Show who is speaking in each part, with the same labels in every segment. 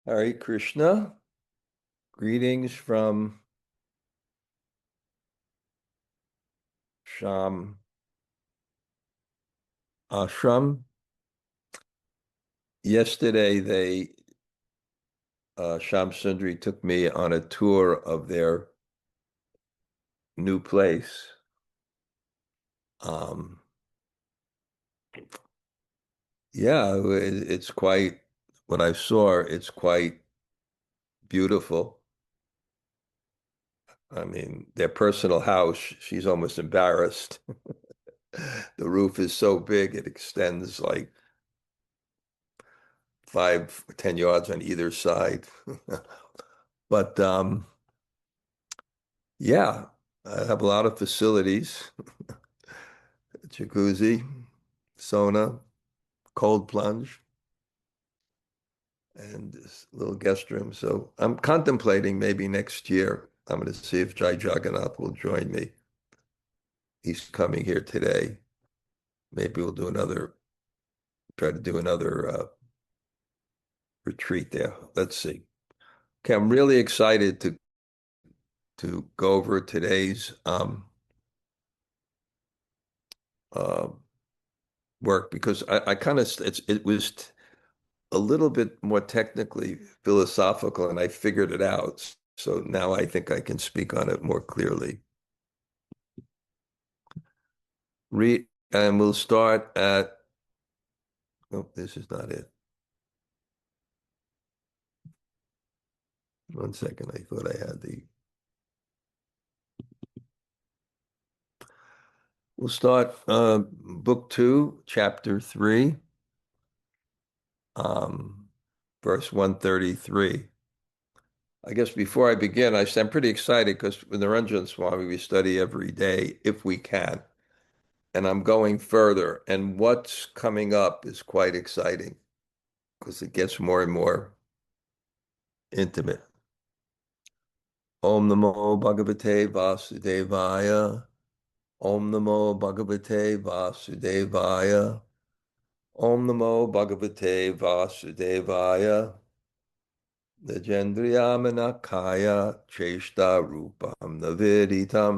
Speaker 1: Hare Krishna. Greetings from Sham Ashram. Yesterday, Sham Sundari took me on a tour of their new place. Um, yeah, it's quite, what I saw, it's quite beautiful. I mean, their personal house, she's almost embarrassed. The roof is so big, it extends like 5 or 10 yards on either side. But yeah, I have a lot of facilities, jacuzzi, sauna, cold plunge, and this little guest room. So I'm contemplating maybe next year. I'm going to see if Jai Jagannath will join me. He's coming here today. Maybe we'll try to do another retreat there. Let's see. Okay, I'm really excited to go over today's uh, work because I kind of it was a little bit more technically philosophical, and I figured it out. So now I think I can speak on it more clearly. And we'll start at, oh, this is not it. One second, I thought I had we'll start book 2, chapter 3, verse 133. I guess before I begin, I'm pretty excited because with Niranjan Swami, we study every day if we can. And I'm going further. And what's coming up is quite exciting because it gets more and more intimate. Om Namo Bhagavate Vasudevaya. Om Namo Bhagavate Vasudevaya. Om Namo Bhagavate Vasudevaya. Nijendriya-manaḥ-kāya ceṣṭā-rūpāṁ navidhitam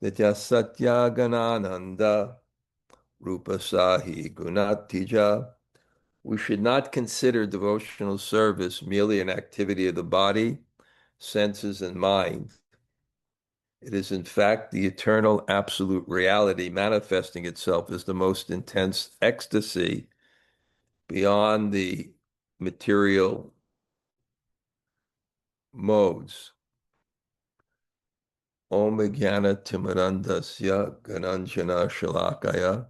Speaker 1: nitya-satya-ghanānanda rūpā guṇātigā. We should not consider devotional service merely an activity of the body, senses, and mind. It is, in fact, the eternal absolute reality manifesting itself as the most intense ecstasy beyond the material modes. Om Jnana-timirandasya Gananjana Shalakaya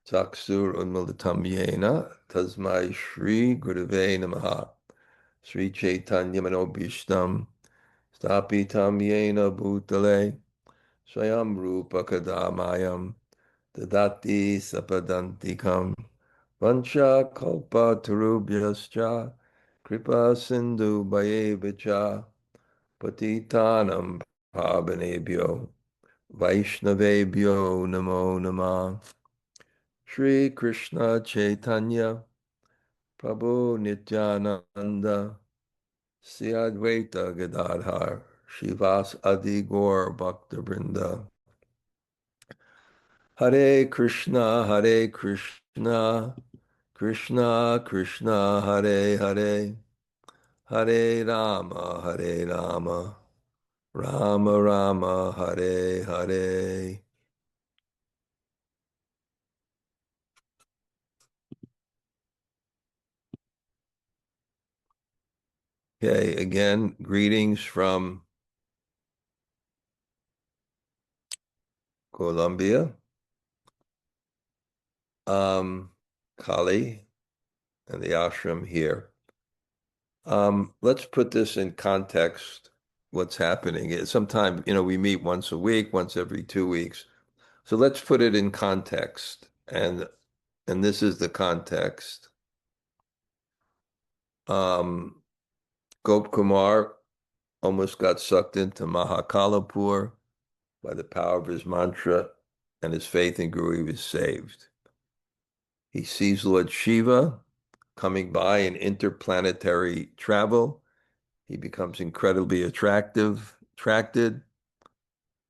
Speaker 1: Chaksur Unmilitam Yena Tasmai Shri Gurave Namaha Sri Chaitanya Manobhishtam Stapitam Yena Bhutale Swayam Rupa Kadamayam Dadati Sapadantikam Vancha Kalpa Tarubhyascha Kripa Sindhu Bhayevacha Patitanam Pavanebhyo Vaishnavebhyo Namo Namah. Shri Krishna Chaitanya Prabhu Nityananda Sri Advaita Gadadhar Shivas Adi Gaur Bhakta Vrinda. Hare Krishna, Hare Krishna, Krishna Krishna, Hare Hare, Hare Rama, Hare Rama, Rama Rama, Hare Hare. Okay, again, greetings from Colombia. Kali and the ashram here. Let's put this in context, what's happening. Sometimes, we meet once a week, once every 2 weeks. So let's put it in context. And this is the context. Gop Kumar almost got sucked into Mahakalapur by the power of his mantra and his faith in Guru. He was saved. He sees Lord Shiva coming by in interplanetary travel. He becomes incredibly attracted.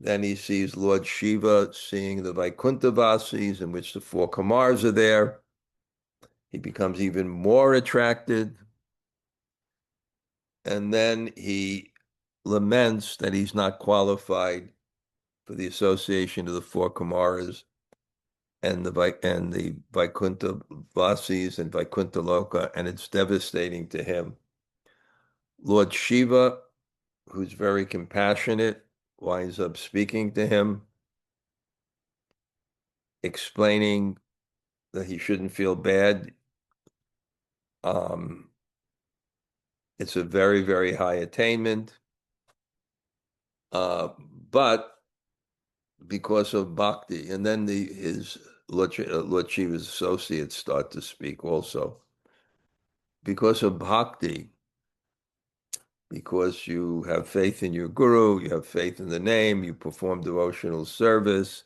Speaker 1: Then he sees Lord Shiva seeing the Vaikuntha-vasis in which the four Kumars are there. He becomes even more attracted. And then he laments that he's not qualified for the association of the four Kumaras and the Vaikuntha Vasis and Vaikuntha Loka, and it's devastating to him. Lord Shiva, who's very compassionate, winds up speaking to him, explaining that he shouldn't feel bad. It's a very, very high attainment, but because of bhakti, and then his Lord Shiva's associates start to speak also. Because of bhakti, because you have faith in your guru, you have faith in the name, you perform devotional service,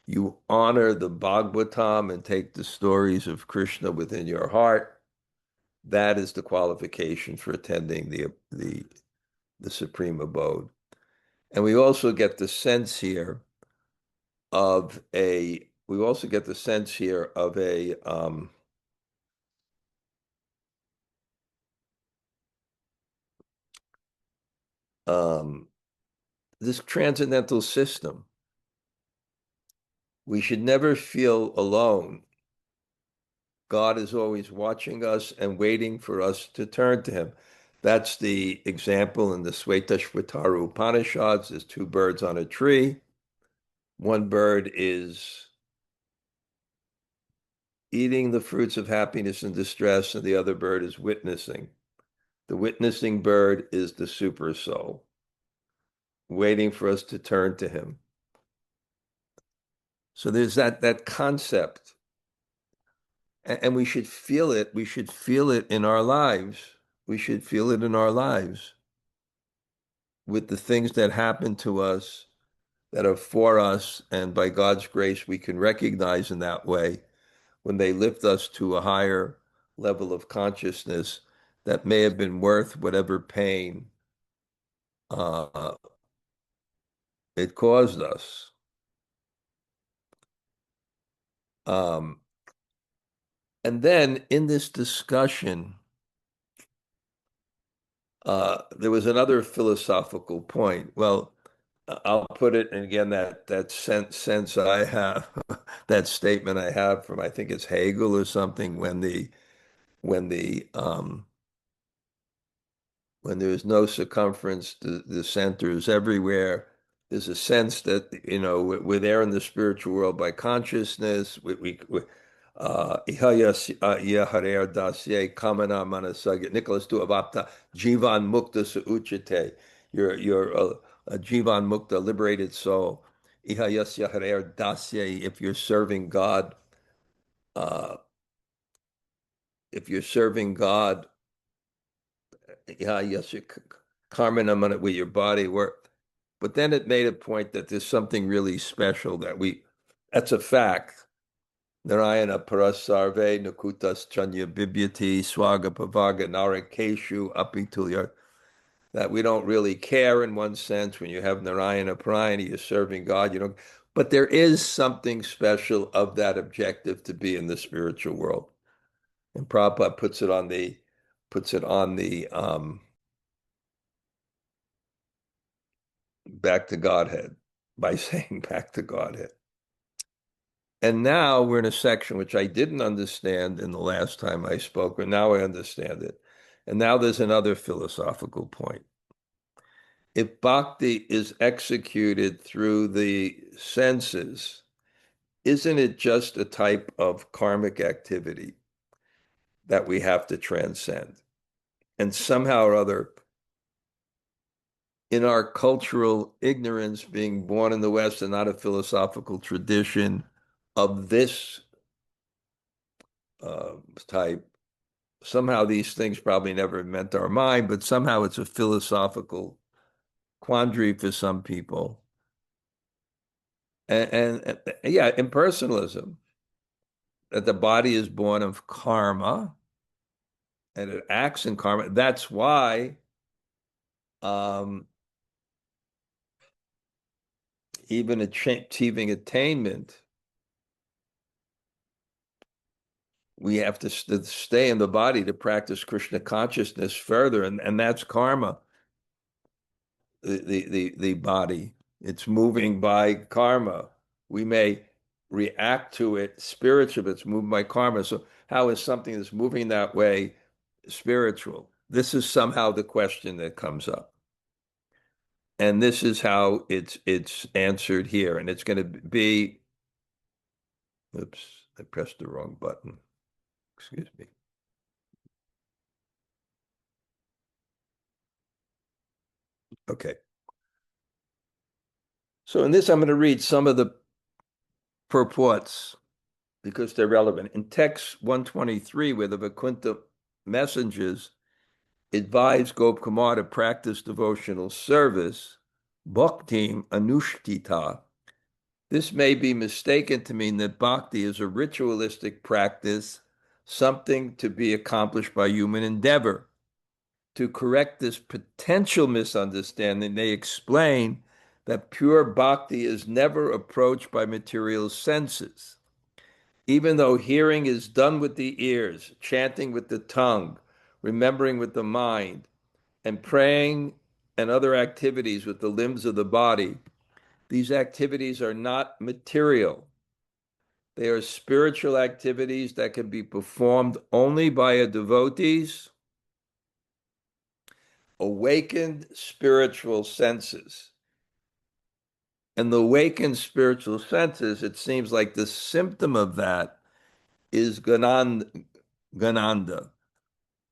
Speaker 1: you honor the Bhagavatam and take the stories of Krishna within your heart. That is the qualification for attending the supreme abode. And we also get the sense here of a this transcendental system. We should never feel alone. God is always watching us and waiting for us to turn to him. That's the example in the ceṣṭā-rūpāṁ Upanishads. There's two birds on a tree. One bird is eating the fruits of happiness and distress, and the other bird is witnessing. The witnessing bird is the super soul, waiting for us to turn to him. So there's that concept. And we should feel it. We should feel it in our lives. We should feel it in our lives with the things that happen to us that are for us. And by God's grace, we can recognize in that way when they lift us to a higher level of consciousness that may have been worth whatever pain uh, it caused us. And then in this discussion, there was another philosophical point. Well, I'll put it, and again, that sense I have, that statement I have from, I think it's Hegel or something, when there is no circumference, the center is everywhere. There's a sense that, we're there in the spiritual world by consciousness. Iha dasye kamana manasagya Nicholas tu avapta jivan mukta sa uchite. You're a jivan mukta, liberated soul. Iha yasya harer dasye. Uh, if you're serving God, yasya karmana mana, with your body work. But then it made a point that there's something really special that's a fact. Narayana parasarve nakutas chanya bibyati swaga pavaga narakeshu apitulya. That we don't really care in one sense. When you have Narayana Parayana, you're serving God, but there is something special of that objective to be in the spiritual world. And Prabhupada puts it on the back to Godhead by saying back to Godhead. And now we're in a section which I didn't understand in the last time I spoke, but now I understand it. And now there's another philosophical point. If bhakti is executed through the senses, isn't it just a type of karmic activity that we have to transcend? And somehow or other, in our cultural ignorance, being born in the West and not a philosophical tradition of this type, somehow these things probably never meant our mind, but somehow it's a philosophical quandary for some people. And yeah, impersonalism, that the body is born of karma, and it acts in karma. That's why um, even achieving attainment, we have to stay in the body to practice Krishna consciousness further, and that's karma. The body, it's moving by karma. We may react to it spiritually, but it's moved by karma. So how is something that's moving that way spiritual? This is somehow the question that comes up. And this is how it's answered here. And it's going to be, oops, I pressed the wrong button. Excuse me. Okay. So in this, I'm going to read some of the purports because they're relevant. In text 123, where the Vaikuntha messengers advise Gopkumar to practice devotional service, bhaktim anushtita, this may be mistaken to mean that bhakti is a ritualistic practice, something to be accomplished by human endeavor. To correct this potential misunderstanding, they explain that pure bhakti is never approached by material senses. Even though hearing is done with the ears, chanting with the tongue, remembering with the mind, and praying and other activities with the limbs of the body, these activities are not material. They are spiritual activities that can be performed only by a devotee's awakened spiritual senses. And the awakened spiritual senses, it seems like the symptom of that is ghananda.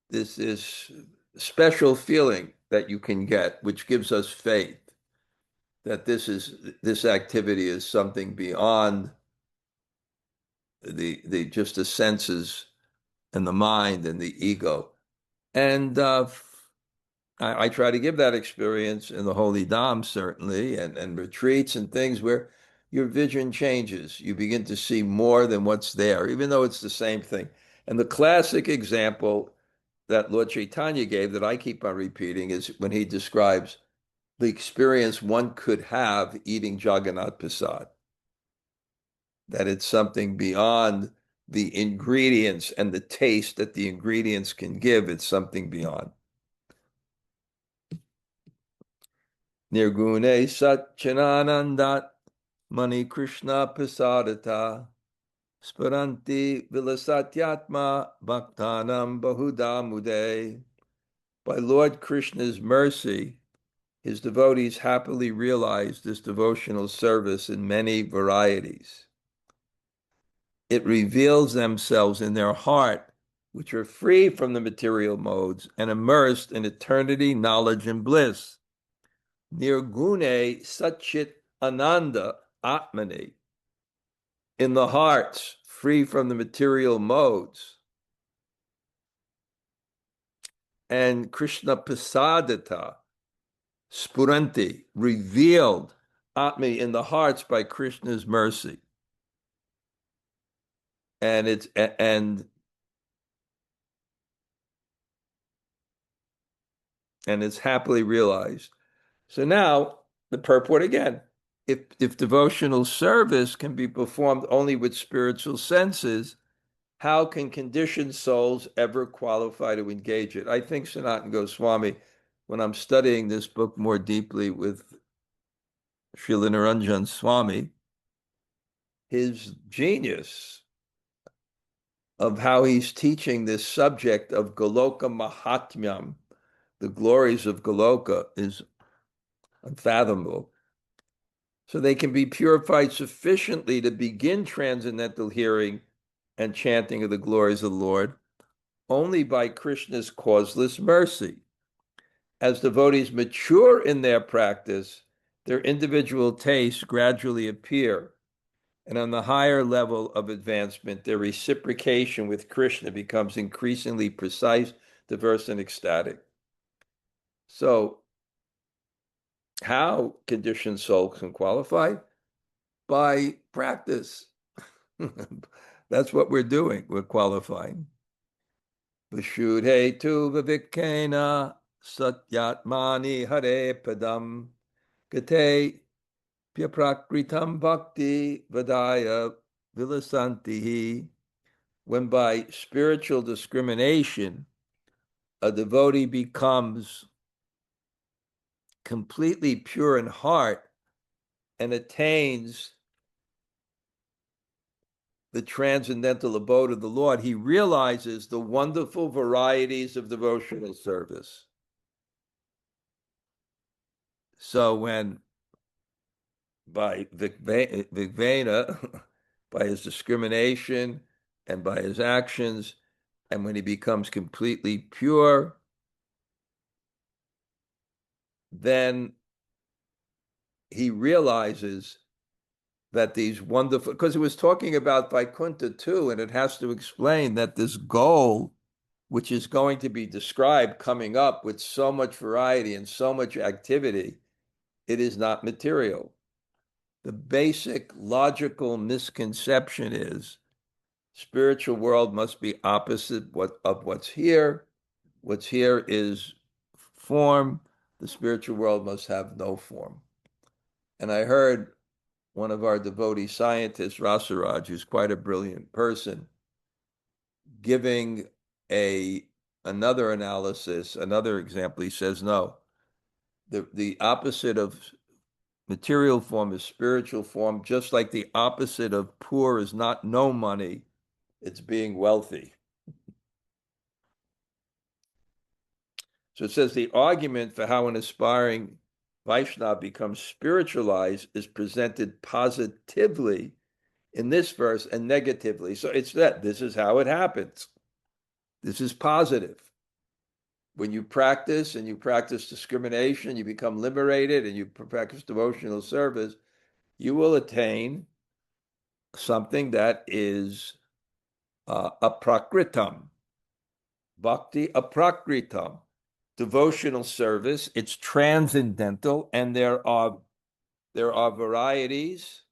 Speaker 1: This is special feeling that you can get, which gives us faith that this activity is something beyond the just the senses and the mind and the ego. And I try to give that experience in the Holy Dham, certainly, and retreats and things where your vision changes. You begin to see more than what's there, even though it's the same thing. And the classic example that Lord Chaitanya gave that I keep on repeating is when he describes the experience one could have eating Jagannath Prasad, that it's something beyond the ingredients and the taste that the ingredients can give. It's something beyond. Nirgune Satchananandat Mani Krishna Prasadata Sparanti Vilasatyatma Bhaktanam Bahuda Mude. By Lord Krishna's mercy, his devotees happily realize this devotional service in many varieties. It reveals themselves in their heart, which are free from the material modes and immersed in eternity, knowledge, and bliss. Nirgune Satchit Ananda Atmani, in the hearts free from the material modes. And Krishna Prasadata, Spuranti, revealed Atmi in the hearts by Krishna's mercy. And it's happily realized. So now the purport again. If devotional service can be performed only with spiritual senses, how can conditioned souls ever qualify to engage it? I think Sanatana Goswami, when I'm studying this book more deeply with Srila Niranjan Swami, his genius of how he's teaching this subject of Goloka Mahatmyam, the glories of Goloka, is unfathomable. So they can be purified sufficiently to begin transcendental hearing and chanting of the glories of the Lord only by Krishna's causeless mercy. As devotees mature in their practice, their individual tastes gradually appear. And on the higher level of advancement, their reciprocation with Krishna becomes increasingly precise, diverse, and ecstatic. So, how conditioned souls can qualify? By practice. That's what we're doing. We're qualifying. Vishudhe tu vivikena satyatmani hare padam gate pyaprakritam bhakti vadaya vilasantihi. When by spiritual discrimination a devotee becomes completely pure in heart and attains the transcendental abode of the Lord, he realizes the wonderful varieties of devotional service. So when by Vigvena, by his discrimination and by his actions, and when he becomes completely pure, then he realizes that these wonderful, because it was talking about Vaikuntha too, and it has to explain that this goal, which is going to be described coming up with so much variety and so much activity, it is not material. The basic logical misconception is spiritual world must be opposite of what's here. What's here is form. The spiritual world must have no form. And I heard one of our devotee scientists, Rasaraj, who's quite a brilliant person, giving another analysis, another example. He says, no, the opposite of material form is spiritual form, just like the opposite of poor is not no money, it's being wealthy. So it says the argument for how an aspiring Vaishnava becomes spiritualized is presented positively in this verse and negatively. So it's that this is how it happens. This is positive. When you practice and you practice discrimination, you become liberated and you practice devotional service, you will attain something that is aprakritam, bhakti aprakritam, devotional service. It's transcendental, and there are varieties.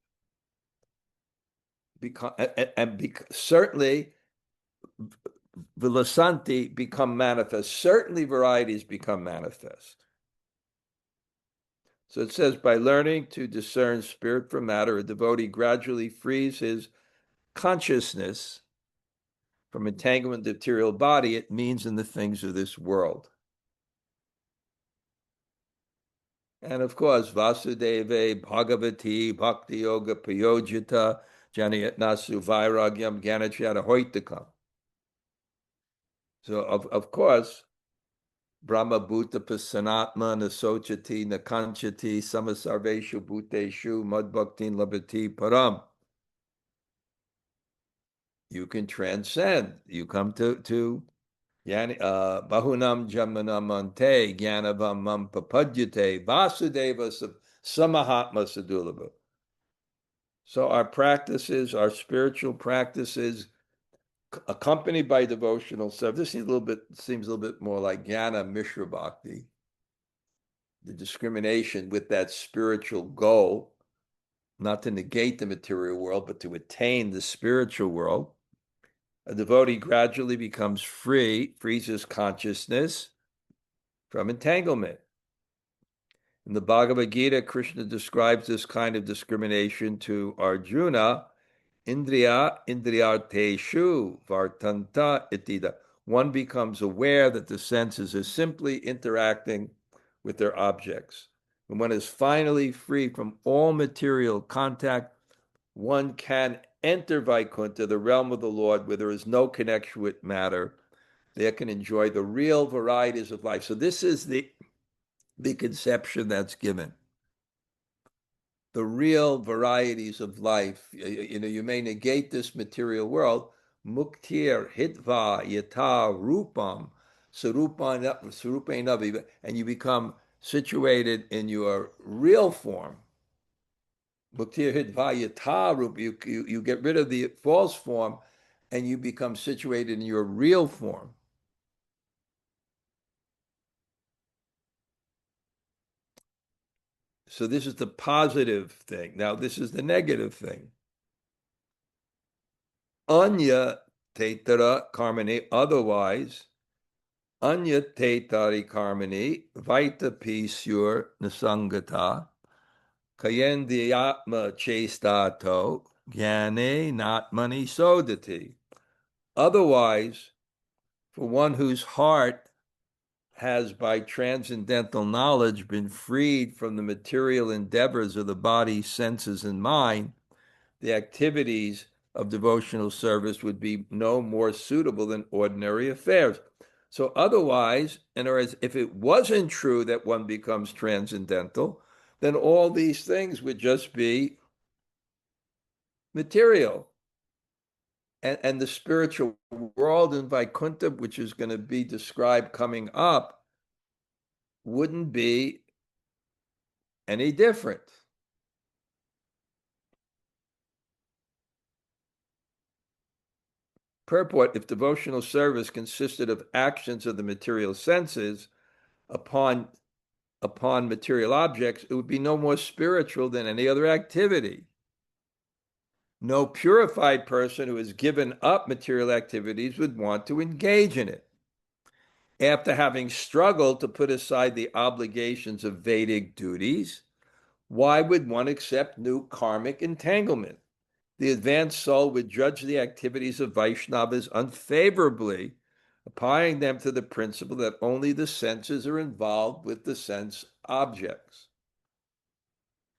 Speaker 1: Certainly, vilasanti become manifest. Certainly, varieties become manifest. So it says, by learning to discern spirit from matter, a devotee gradually frees his consciousness from entanglement of the material body. It means in the things of this world. And of course, Vasudeve Bhagavati Bhakti Yoga Payojita Janayatnasu Vairagyam Ganachata Hoitakam. So of course, Brahma Bhuta Pasanatma Nasochati Nakanchati Samasarveshu Bhuteshu Madbhaktin Labhati Param. You can transcend. You come to Bahunam Jamanamante Gyanavam Papadyate Vasudeva Samahatma Sadulabha. So our practices, our spiritual practices, accompanied by devotional service, this seems a little bit more like Jnana Mishra Bhakti, the discrimination with that spiritual goal, not to negate the material world, but to attain the spiritual world. A devotee gradually becomes frees his consciousness from entanglement. In the Bhagavad Gita, Krishna describes this kind of discrimination to Arjuna, indriyarteshu vartanta itida. One becomes aware that the senses are simply interacting with their objects. When one is finally free from all material contact, one can enter Vaikuntha, the realm of the Lord, where there is no connection with matter. They can enjoy the real varieties of life. So this is the conception that's given. The real varieties of life. You may negate this material world. Muktir hitva yata rūpāṁ sarūpainavi, and you become situated in your real form. Muktir hitva yata rūpā. You get rid of the false form, and you become situated in your real form. So this is the positive thing. Now this is the negative thing. Anya tetara karmani, otherwise, anya tetari karmani, vaita pisur nasangata, kayendiyatma ceṣṭā-to, jnane natmani sodati. Otherwise, for one whose heart has by transcendental knowledge been freed from the material endeavors of the body, senses, and mind, the activities of devotional service would be no more suitable than ordinary affairs. So otherwise, in other words, if it wasn't true that one becomes transcendental, then all these things would just be material. And the spiritual world in Vaikuntha, which is going to be described coming up, wouldn't be any different. Purport: if devotional service consisted of actions of the material senses upon material objects, it would be no more spiritual than any other activity. No purified person who has given up material activities would want to engage in it. After having struggled to put aside the obligations of Vedic duties, why would one accept new karmic entanglement? The advanced soul would judge the activities of Vaishnavas unfavorably, applying them to the principle that only the senses are involved with the sense objects.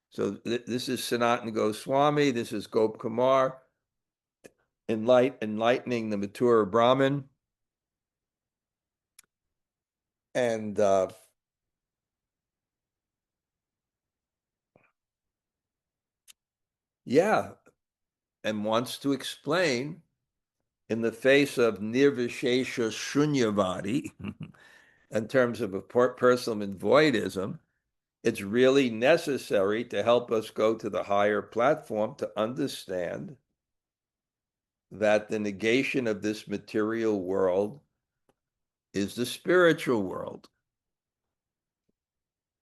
Speaker 1: So this is Sanatana Goswami, this is Gop Kumar, enlightening the mature Brahmin. And and wants to explain in the face of nirvishesha shunyavadi, in terms of a personal and voidism, it's really necessary to help us go to the higher platform to understand that the negation of this material world is the spiritual world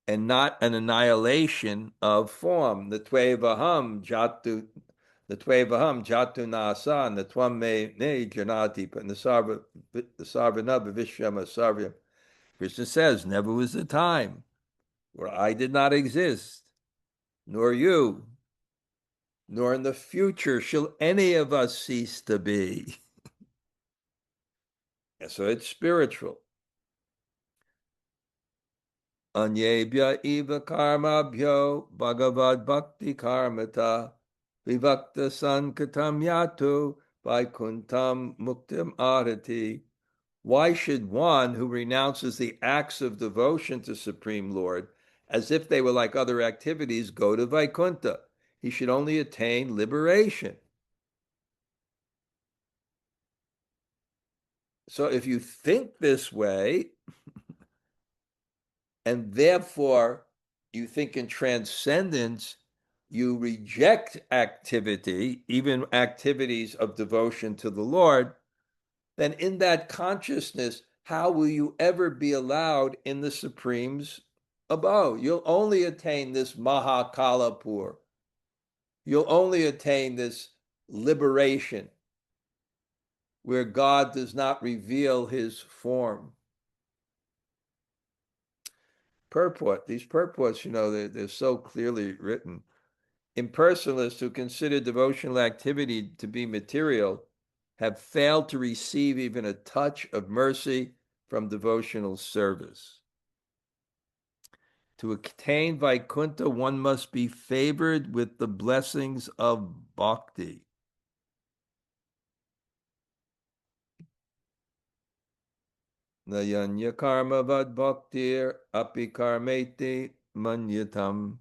Speaker 1: and not an annihilation of form. The tvevaham jatu nasa, and the tvam me ne janati, but the sarvanabha vishyama sarvyam. Krishna says, never was the time where I did not exist, nor you, nor in the future shall any of us cease to be. So it's spiritual. Anyebhya eva karmabhyo Bṛhad-bhāgavatāmṛta vivakta sankatam yatu vaikuntam muktam arati. Why should one who renounces the acts of devotion to Supreme Lord as if they were like other activities go to Vaikuntha? He should only attain liberation. So if you think this way, and therefore you think in transcendence, you reject activity, even activities of devotion to the Lord, then in that consciousness, how will you ever be allowed in the Supreme's abode? You'll only attain this Mahakalapur. You'll only attain this liberation where God does not reveal his form. Purport. These purports, they're so clearly written. Impersonalists who consider devotional activity to be material have failed to receive even a touch of mercy from devotional service. To attain Vaikuntha, one must be favored with the blessings of bhakti. Nayanya karma vad bhaktir api karmeti manyatam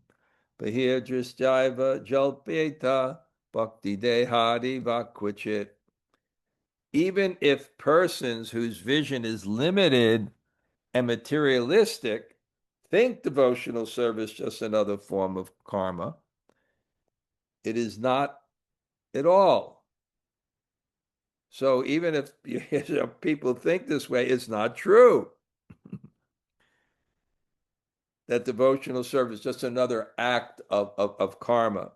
Speaker 1: bahirdrasjaiva jalpeta bhakti dehadi vakvachit. Even if persons whose vision is limited and materialistic think devotional service just another form of karma, it is not at all. So even if people think this way, it's not true. That devotional service is just another act of karma,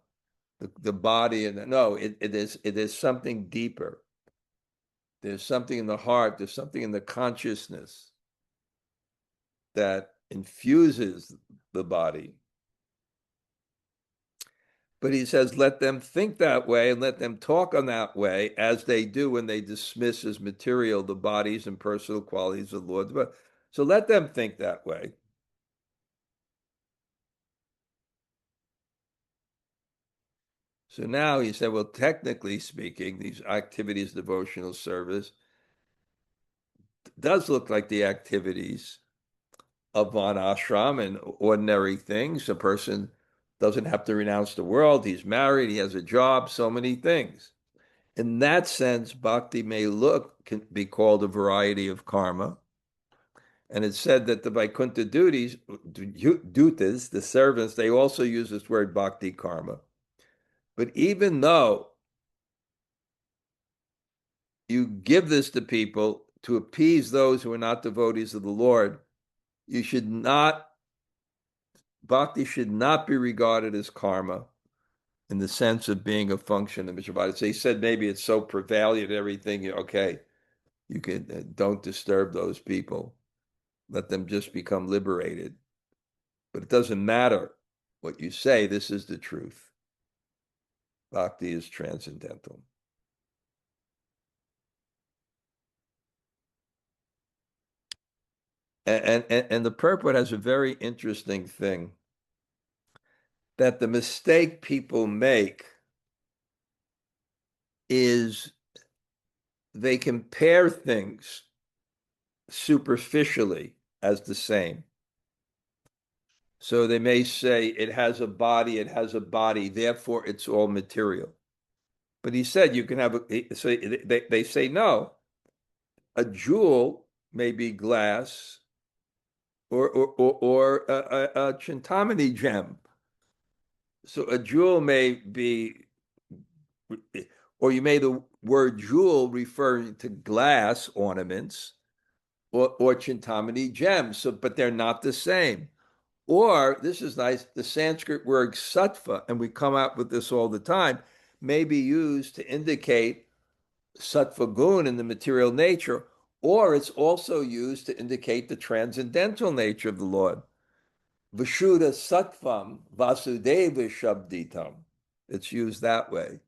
Speaker 1: the body, and no, it is something deeper. There's something in the heart, there's something in the consciousness that infuses the body. But he says, let them think that way and let them talk on that way as they do when they dismiss as material the bodies and personal qualities of the Lord. So let them think that way. So now he said, well, technically speaking, these activities, devotional service, does look like the activities of von ashram and ordinary things. A person doesn't have to renounce the world. He's married. He has a job. So many things. In that sense, bhakti can be called a variety of karma. And it's said that the Vaikuntha dutas, the servants, they also use this word bhakti karma. But even though you give this to people to appease those who are not devotees of the Lord, bhakti should not be regarded as karma in the sense of being a function of Mr. Bhakti. So he said maybe it's so prevalent, everything, okay, you can don't disturb those people. Let them just become liberated. But it doesn't matter what you say, this is the truth. Bhakti is transcendental. And the purport has a very interesting thing, that the mistake people make is they compare things superficially as the same. So they may say it has a body, therefore it's all material. But he said you can have so they say no, a jewel may be glass or a chintamani gem. So a jewel may be, or you may the word jewel referring to glass ornaments or chintamani gems. So, but they're not the same. Or this is nice, the Sanskrit word sattva, and we come out with this all the time, may be used to indicate sattva gun in the material nature, or it's also used to indicate the transcendental nature of the Lord. Vishuddha sattvam vasudeva shabditam. It's used that way.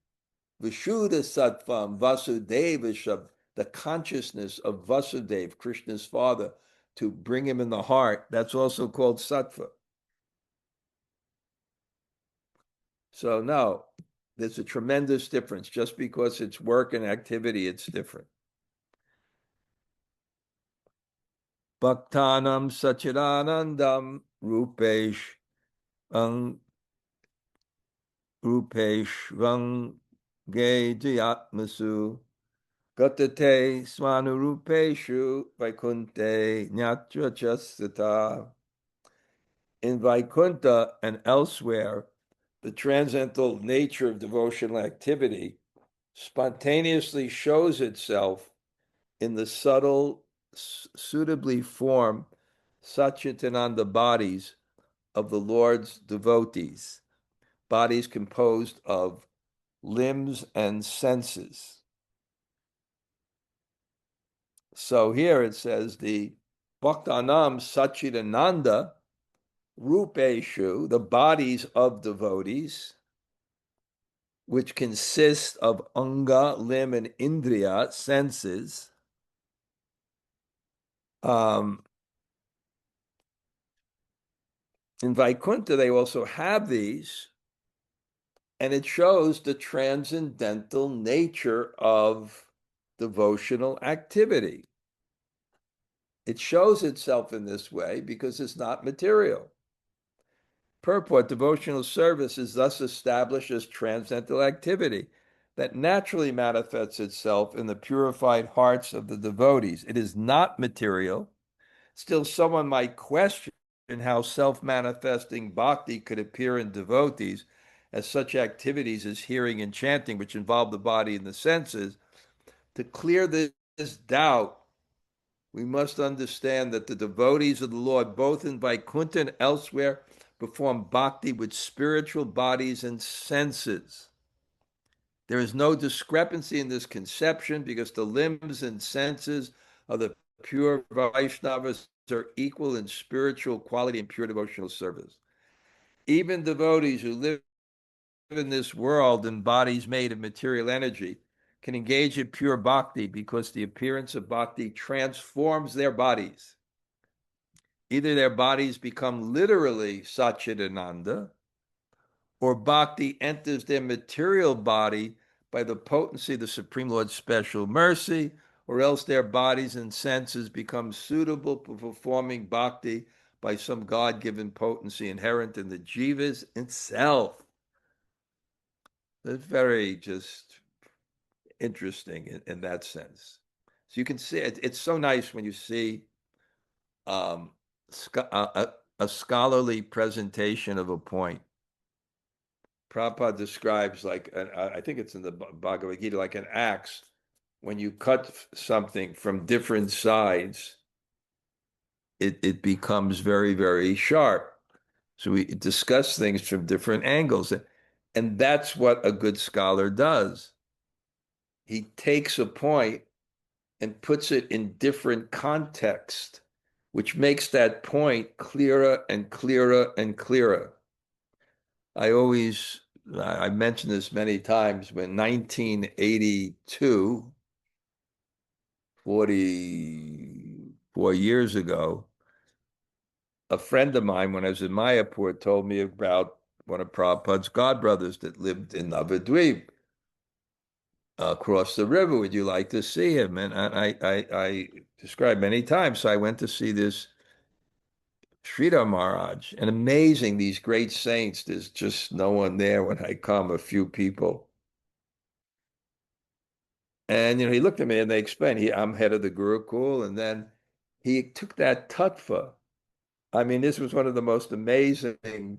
Speaker 1: Vishuddha sattvam vasudeva shabd, the consciousness of Vasudeva, Krishna's father, to bring him in the heart. That's also called sattva. So no, there's a tremendous difference. Just because it's work and activity, it's different. Bhaktanam sachidanandam rupesh rupeshvang jayatmasu gatate swanurupeshu vaikunte nyatrachasata. In Vaikuntha and elsewhere, the transcendental nature of devotional activity spontaneously shows itself in the subtle, suitably formed Satchitananda bodies of the Lord's devotees, bodies composed of limbs and senses. So here it says the Bhaktanam Satchitananda Rupeshu, the bodies of devotees, which consist of anga, limb, and indriya, senses. In Vaikuntha, they also have these, and it shows the transcendental nature of devotional activity. It shows itself in this way because it's not material. Purport, devotional service is thus established as transcendental activity that naturally manifests itself in the purified hearts of the devotees. It is not material. Still, someone might question how self-manifesting bhakti could appear in devotees, as such activities as hearing and chanting, which involve the body and the senses. To clear this doubt, we must understand that the devotees of the Lord, both in Vaikuntha and elsewhere, perform bhakti with spiritual bodies and senses. There is no discrepancy in this conception because the limbs and senses of the pure Vaishnavas are equal in spiritual quality and pure devotional service. Even devotees who live in this world in bodies made of material energy can engage in pure bhakti because the appearance of bhakti transforms their bodies. Either their bodies become literally Satchidananda, or bhakti enters their material body by the potency of the Supreme Lord's special mercy, or else their bodies and senses become suitable for performing bhakti by some God-given potency inherent in the jivas itself. It's very just interesting in that sense. So you can see it's so nice when you see um, a scholarly presentation of a point. Prabhupada describes, like, I think it's in the Bhagavad Gita, like an axe. When you cut something from different sides, it becomes very, very sharp. So we discuss things from different angles. And that's what a good scholar does. He takes a point and puts it in different context, which makes that point clearer and clearer and clearer. I mentioned this many times, when 1982, 44 years ago, a friend of mine, when I was in Mayapur, told me about one of Prabhupada's godbrothers that lived in Navadvip, across the river. Would you like to see him? And I described many times. So I went to see this Sridhar Maharaj, and amazing, these great saints. There's just no one there when I come, a few people. And he looked at me and they explained, I'm head of the Gurukul. And then he took that tattva. I mean, this was one of the most amazing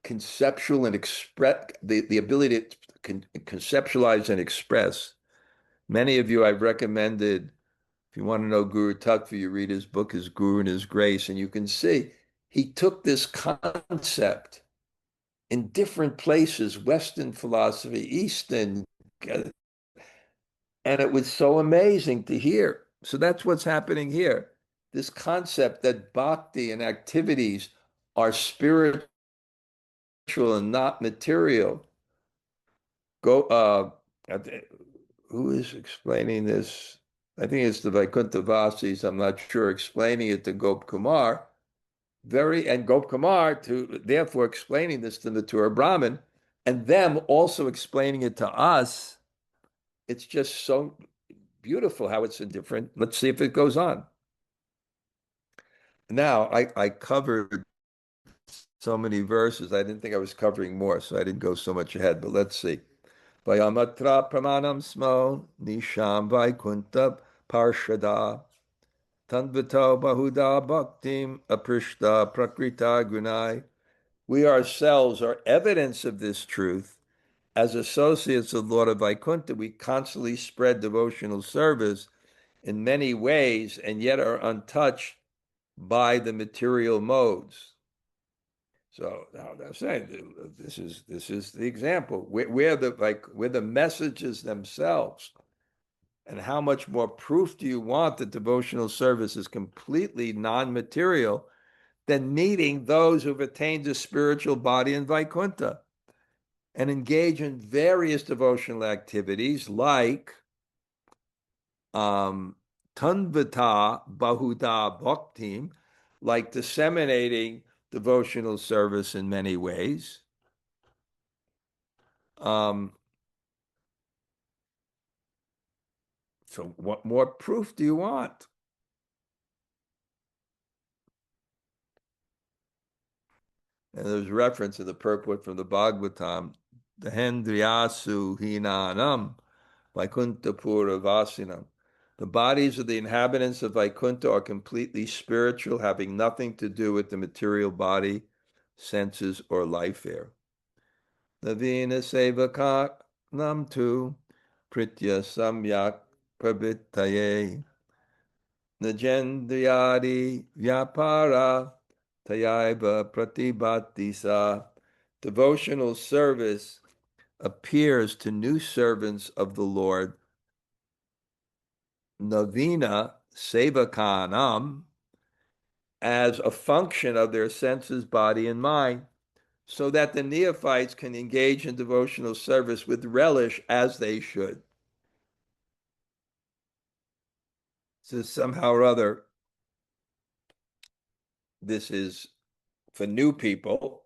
Speaker 1: conceptual and express, the ability to conceptualize and express. Many of you I've recommended, if you want to know Guru Tattva, you read his book, His Guru and His Grace, and you can see he took this concept in different places, Western philosophy, Eastern, and it was so amazing to hear. So that's what's happening here. This concept that bhakti and activities are spiritual and not material. Who is explaining this? I think it's the Vaikuntha-vasis, I'm not sure, explaining it to Gop Kumar. And Gop Kumar, therefore explaining this to the Mathura Brahmin, and them also explaining it to us. It's just so beautiful how it's a different. Let's see if it goes on. Now, I covered so many verses. I didn't think I was covering more, so I didn't go so much ahead. But let's see. Vayamatra pramanam smo nisham vaikunta parshada tanvito bahuda bhaktim aprishta prakrita gunai. We ourselves are evidence of this truth. As associates of Lord of Vaikuntha, we constantly spread devotional service in many ways and yet are untouched by the material modes. So now I'm saying this is the example. We're the messages themselves. And how much more proof do you want that devotional service is completely non-material than meeting those who've attained a spiritual body in Vaikuntha and engage in various devotional activities like Tanvata Bahuda Bhaktim, like disseminating devotional service in many ways. So what more proof do you want? And there's reference in the purport from the Bhagavatam, nijendriya-manaḥ-kāya hinanam Vaikuntha-pura vasinam. The bodies of the inhabitants of Vaikuntha are completely spiritual, having nothing to do with the material body, senses, or life air. Navina sevakam tu pritya samyak prabhitaye nijendriya vyapara tayaiva pratibhatisa. Devotional service appears to new servants of the Lord, navina sevakanam, as a function of their senses, body, and mind, so that the neophytes can engage in devotional service with relish as they should. So somehow or other, this is for new people.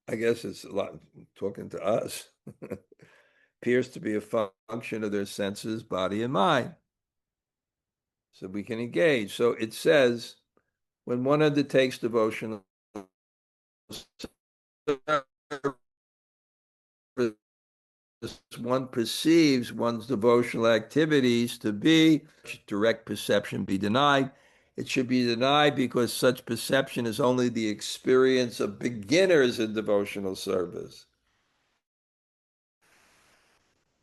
Speaker 1: I guess it's a lot talking to us. Appears to be a function of their senses, body, and mind. So we can engage. So it says, when one undertakes devotional service, one perceives one's devotional activities to be, direct perception be denied. It should be denied because such perception is only the experience of beginners in devotional service.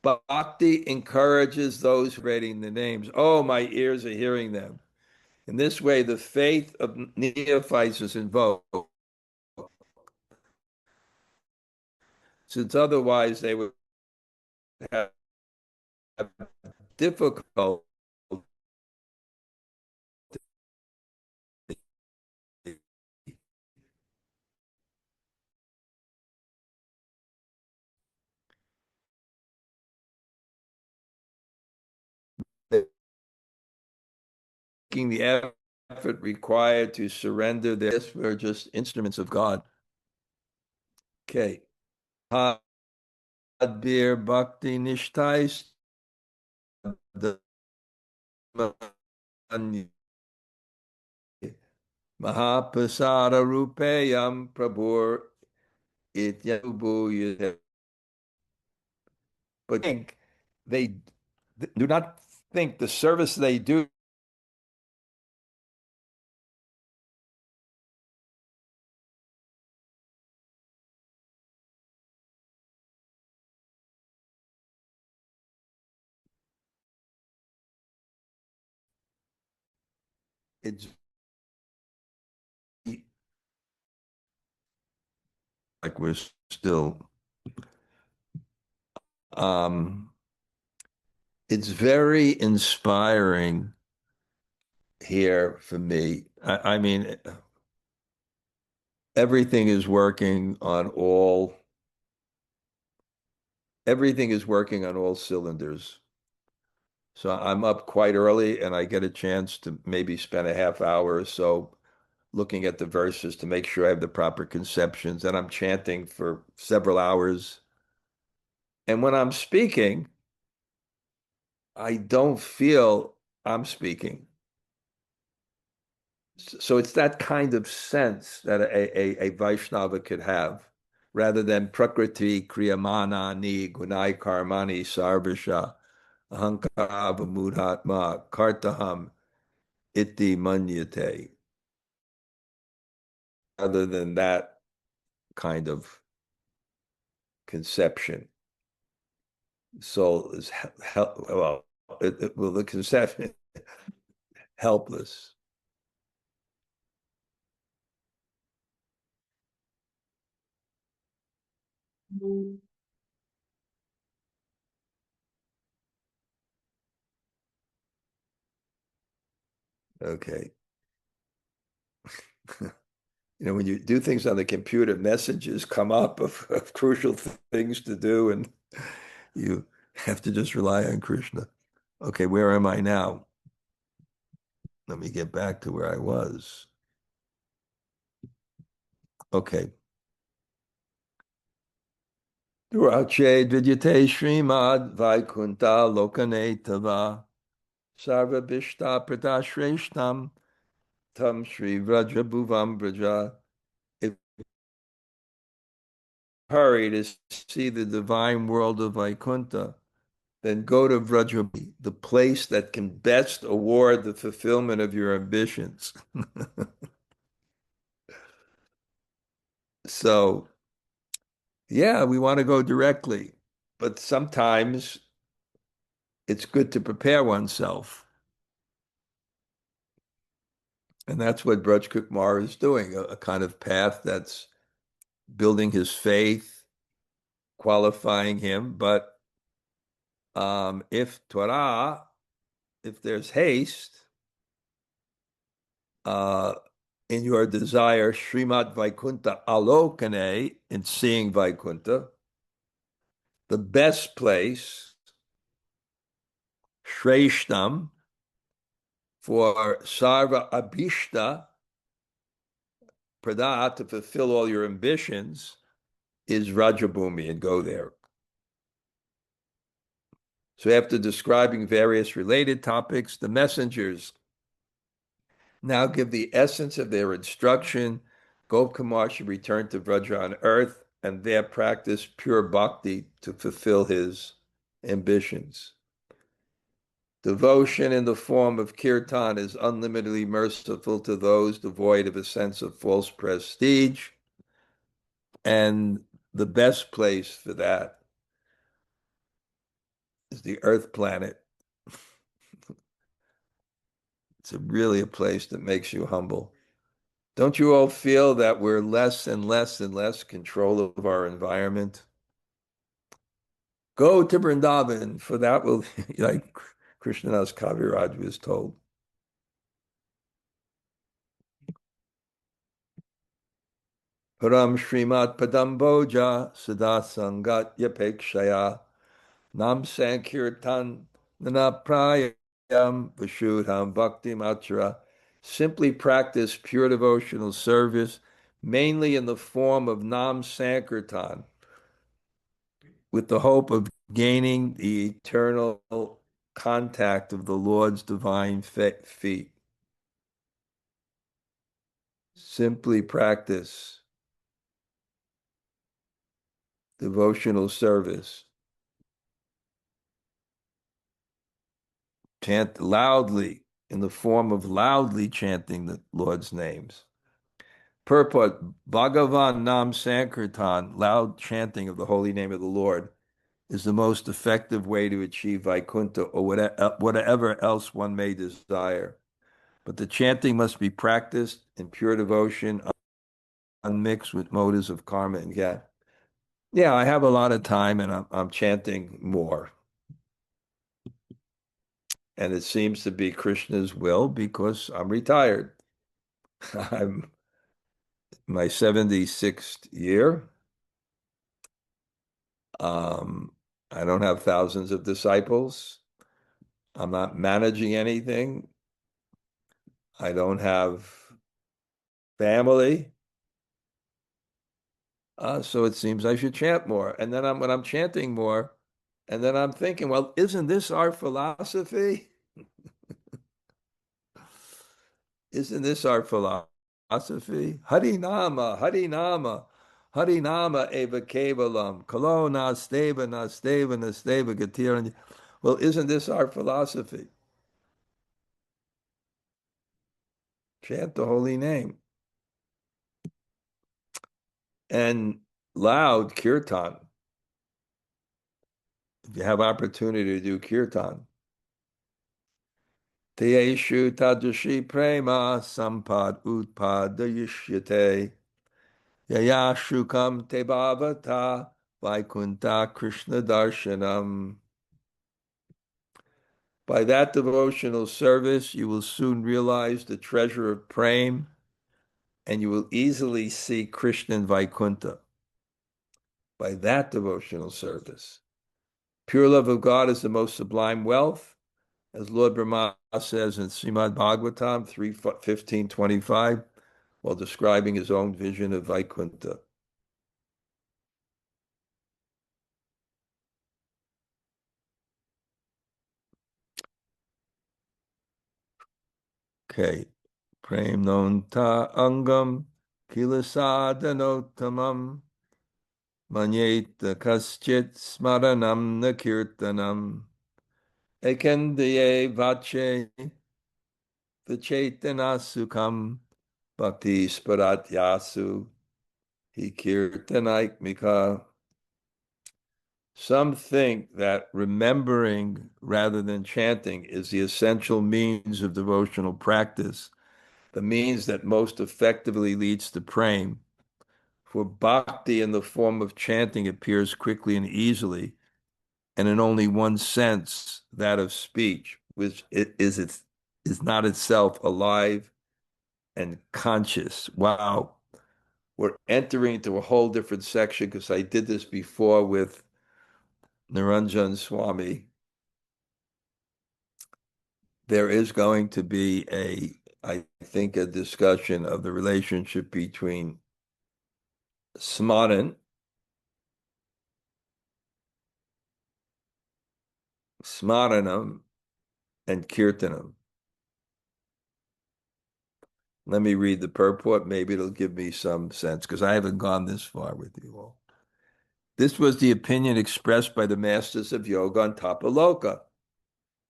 Speaker 1: Bhakti encourages those reading the names. Oh, my ears are hearing them. In this way, the faith of neophytes is invoked, since otherwise they would have difficulty making the effort required to surrender their. We're just instruments of God. Okay. Hadbir bhakti nishtais Mahapasara-rūpāyam prabhur ityanubu. But think they do not think the service they do it's like we're still it's very inspiring here for me. I mean, everything is working on all everything is working on all cylinders. So I'm up quite early and I get a chance to maybe spend a half hour or so looking at the verses to make sure I have the proper conceptions. And I'm chanting for several hours. And when I'm speaking, I don't feel I'm speaking. So it's that kind of sense that a Vaishnava could have, rather than prakriti kriyamana ni gunai karmani sarvasha ahankara mudhatma kartaham iti manyate. Other than that kind of conception, soul is well, well, the conception helpless. Okay. When you do things on the computer, messages come up of crucial things to do, and you have to just rely on Krishna. Okay, where am I now? Let me get back to where I was. Okay. Durache vidyate Srimad Vaikunta Lokane Tava Sarva Bishta Pradashreshtam Tam Shri Vraja Bhuvam Braja. If you hurry to see the divine world of Vaikunta, then go to Vraja, the place that can best award the fulfillment of your ambitions. So, yeah, we want to go directly, but sometimes it's good to prepare oneself. And that's what Braj Kumar is doing, a kind of path that's building his faith, qualifying him, but if Torah, if there's haste in your desire, Srimad Vaikuntha Alokane, in seeing Vaikuntha, the best place, Shreshtam, for Sarva Abhishta, Prada, to fulfill all your ambitions, is Rajabhumi, and go there. So after describing various related topics, the messengers now give the essence of their instruction. Gopkumar should return to Vraja on earth and there practice pure bhakti to fulfill his ambitions. Devotion in the form of kirtan is unlimitedly merciful to those devoid of a sense of false prestige, and the best place for that is the earth planet. It's really a place that makes you humble. Don't you all feel that we're less and less and less control of our environment? Go to Vrindavan, for that will, like Krishnadas Kaviraj was told. Param Srimat Padamboja Sada Sangat Yapekshaya Nam Sankirtan Nana Prayam Vashudham Bhakti Matra. Simply practice pure devotional service, mainly in the form of Nam Sankirtan, with the hope of gaining the eternal contact of the Lord's divine feet. Simply practice devotional service. Chant loudly in the form of loudly chanting the Lord's names. Purport, Bhagavan Nam Sankirtan, loud chanting of the holy name of the Lord, is the most effective way to achieve Vaikuntha or whatever else one may desire. But the chanting must be practiced in pure devotion, unmixed with motives of karma and gyan. Yeah, I have a lot of time and I'm chanting more. And it seems to be Krishna's will because I'm retired. I'm my 76th year. I don't have thousands of disciples. I'm not managing anything. I don't have family. So it seems I should chant more. And then when I'm chanting more, and then I'm thinking, well, isn't this our philosophy? Isn't this our philosophy? Harinama, Harinama, Harinama eva kevalam, kalo nasteva, nasteva, nasteva gatiranya. Well, isn't this our philosophy? Chant the holy name. And loud kirtan. If you have opportunity to do kirtan. Teyeshu tadrashi prema sampad utpadayishyate yayashukam te bhavata vaikunta Krishna darshanam. By that devotional service, you will soon realize the treasure of prema, and you will easily see Krishna and Vaikuntha. By that devotional service. Pure love of God is the most sublime wealth, as Lord Brahma says in Srimad Bhagavatam 3:15-25, while describing his own vision of Vaikuntha. Okay. Prem nonta angam kilasadanotamam manyeta kaschit smaranam nakirtanam ekendaye vache vachetana sukham bhakti sparatyasu hikirtanaikmika. Some think that remembering rather than chanting is the essential means of devotional practice, the means that most effectively leads to prema. For bhakti in the form of chanting appears quickly and easily, and in only one sense, that of speech, which is not itself alive and conscious. Wow. We're entering into a whole different section because I did this before with Niranjan Swami. There is going to be I think, a discussion of the relationship between smaranam, and kirtanam. Let me read the purport. Maybe it'll give me some sense because I haven't gone this far with you all. This was the opinion expressed by the masters of yoga on Tapaloka.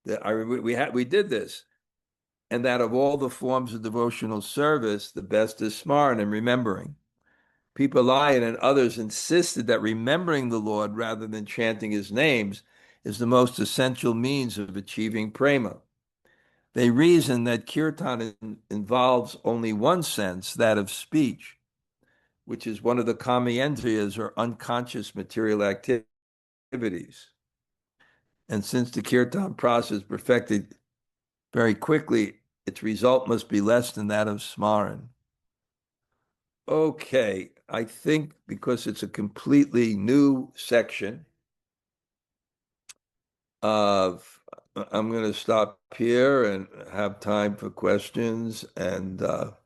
Speaker 1: We did this, and that of all the forms of devotional service, the best is smaranam, remembering. Pipalayan and others insisted that remembering the Lord rather than chanting his names is the most essential means of achieving prema. They reason that kirtan involves only one sense, that of speech, which is one of the kamyendriyas or unconscious material activities. And since the kirtan process is perfected very quickly, its result must be less than that of smaran. Okay, I think because it's a completely new section of, I'm going to stop here and have time for questions. And but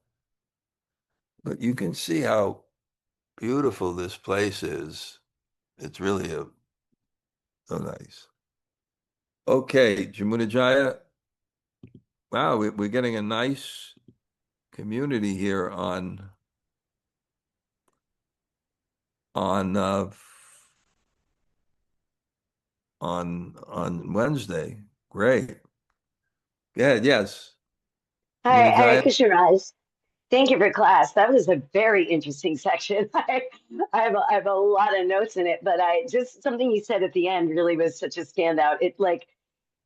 Speaker 1: you can see how beautiful this place is. It's really so nice. Okay, Jamunajaya. Wow, we're getting a nice community here on Wednesday. Great. Yeah, yes.
Speaker 2: Hi, Hare
Speaker 1: Jamunajaya.
Speaker 2: Krishna Raj. Thank you for class. That was a very interesting section. I have a lot of notes in it, but I just something you said at the end really was such a standout.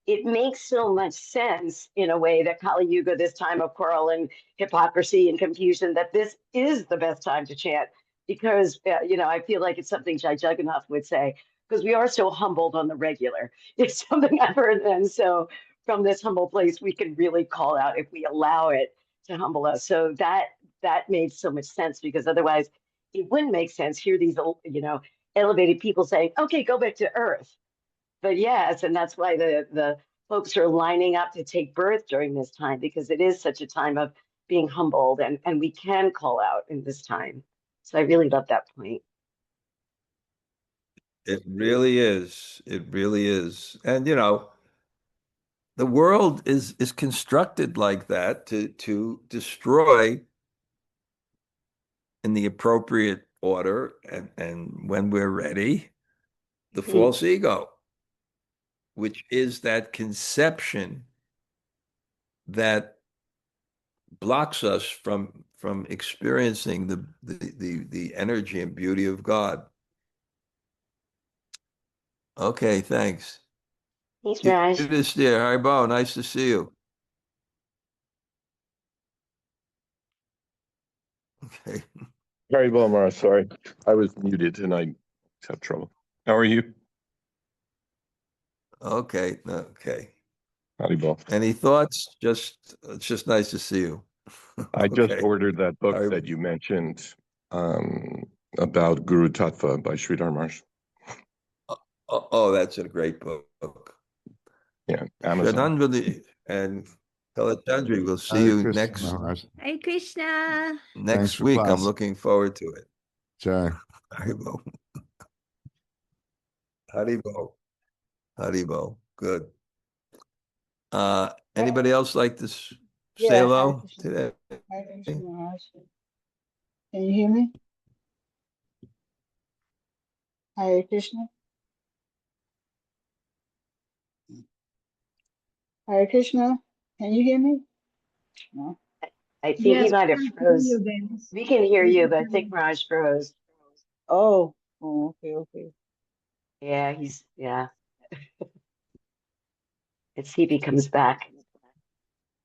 Speaker 2: It makes so much sense in a way that Kali Yuga, this time of quarrel and hypocrisy and confusion, that this is the best time to chant because I feel like it's something Jai Jagannath would say because we are so humbled on the regular. It's something I've heard, and so from this humble place, we can really call out if we allow it to humble us. So that made so much sense because otherwise it wouldn't make sense. Hear these elevated people saying, "Okay, go back to earth." But yes, and that's why the folks are lining up to take birth during this time because it is such a time of being humbled and we can call out in this time. So I really love that point.
Speaker 1: It really is. It really is. And the world is constructed like that to destroy in the appropriate order and when we're ready, the
Speaker 2: Mhm.
Speaker 1: false ego, which is that conception that blocks us from experiencing the energy and beauty of God. Okay, thanks.
Speaker 2: Thanks, Raj.
Speaker 1: It is dear. Haribo, nice to see you. Okay.
Speaker 3: Very well, Mara. Sorry, I was muted and I have trouble. How are you?
Speaker 1: Okay. Okay.
Speaker 3: Howdy, Bo.
Speaker 1: Any thoughts? It's just nice to see you.
Speaker 3: I just
Speaker 1: Okay.
Speaker 3: ordered that book
Speaker 1: Haribo.
Speaker 3: that you mentioned about Guru Tattva by Sridhar Maharaj.
Speaker 1: Oh, that's a great book.
Speaker 3: Yeah, Amazon.
Speaker 1: Shraddhanjali and Kalachandri, we'll see
Speaker 4: Hare
Speaker 1: you
Speaker 4: Krishna Maharaj.
Speaker 5: Hare Krishna.
Speaker 4: Thanks
Speaker 1: next
Speaker 4: for
Speaker 1: week. I'm
Speaker 4: class.
Speaker 1: looking forward to it.
Speaker 4: Sure.
Speaker 1: Haribo. Haribo. Haribo. Good. Anybody else like to say
Speaker 6: Yeah, Hare
Speaker 1: hello
Speaker 6: Krishna.
Speaker 1: today?
Speaker 6: Hare Krishna Maharaj. Can you hear me? Hare Krishna. Hare Krishna. Can you hear me? No.
Speaker 2: I think he
Speaker 7: Yes,
Speaker 2: might
Speaker 7: we
Speaker 2: have
Speaker 7: can hear
Speaker 2: froze.
Speaker 7: you, Dennis.
Speaker 2: We can hear
Speaker 7: We
Speaker 2: you,
Speaker 7: can
Speaker 2: but I
Speaker 7: hear
Speaker 2: think
Speaker 7: you.
Speaker 2: Raj froze.
Speaker 6: Oh, okay.
Speaker 2: Yeah, let's see if he comes back.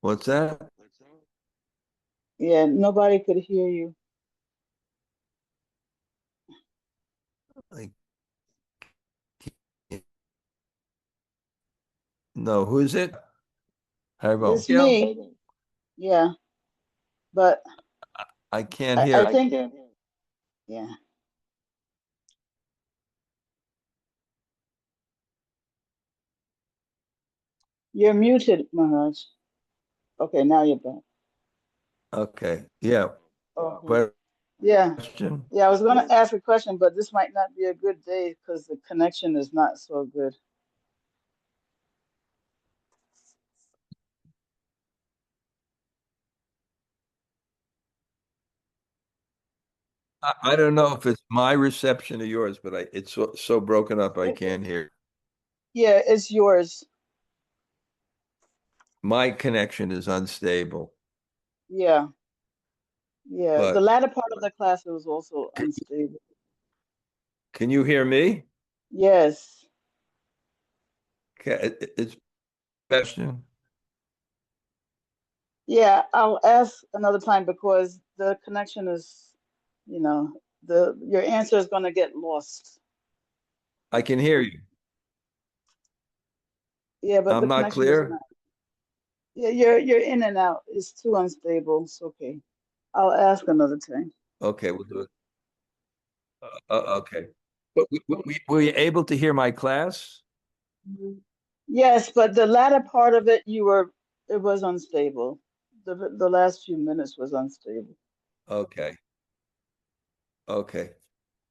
Speaker 1: What's that?
Speaker 6: Yeah, nobody could hear you.
Speaker 1: I can't- No, who is it? Haribo.
Speaker 6: It's me. Yeah, but
Speaker 1: I can't
Speaker 6: I
Speaker 1: hear.
Speaker 6: think, yeah. You're muted, Maharaj. Okay, now you're back.
Speaker 1: Okay. Yeah.
Speaker 6: Okay. Yeah.
Speaker 1: Question.
Speaker 6: Yeah, I was going to ask a question, but this might not be a good day because the connection is not so good.
Speaker 1: I don't know if it's my reception or yours, but it's so broken up I can't hear.
Speaker 6: Yeah, it's yours.
Speaker 1: My connection is unstable.
Speaker 6: Yeah. Yeah. The
Speaker 1: But
Speaker 6: latter part of the class was also unstable.
Speaker 1: can you hear me?
Speaker 6: Yes.
Speaker 1: Okay, it's question.
Speaker 6: Yeah, I'll ask another time because the connection is, your answer is going to get lost.
Speaker 1: I can hear you.
Speaker 6: Yeah, but the
Speaker 1: I'm not
Speaker 6: connection is
Speaker 1: clear.
Speaker 6: not. Yeah, you're in and out. It's too unstable. It's okay. I'll ask another time.
Speaker 1: Okay, we'll do it. Okay. But were you able to hear my class?
Speaker 6: Yes, but the latter part of it, it was unstable. The last few minutes was unstable.
Speaker 1: Okay. Okay.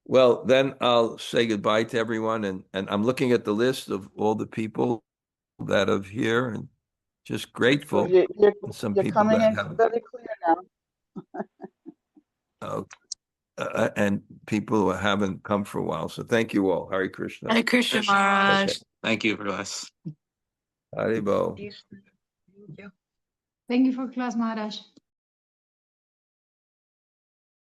Speaker 1: Well, then I'll say goodbye to everyone, and I'm looking at the list of all the people that are here, and just
Speaker 6: So
Speaker 1: grateful.
Speaker 6: you're
Speaker 1: And some
Speaker 6: you're
Speaker 1: people
Speaker 6: coming
Speaker 1: that
Speaker 6: in
Speaker 1: have,
Speaker 6: very clear now.
Speaker 1: and people who haven't come for a while. So thank you all. Hare Krishna.
Speaker 4: Hare Krishna,
Speaker 1: Okay.
Speaker 4: Maharaj. Thank you for us.
Speaker 1: Haribo.
Speaker 5: Thank you for class, Maharaj.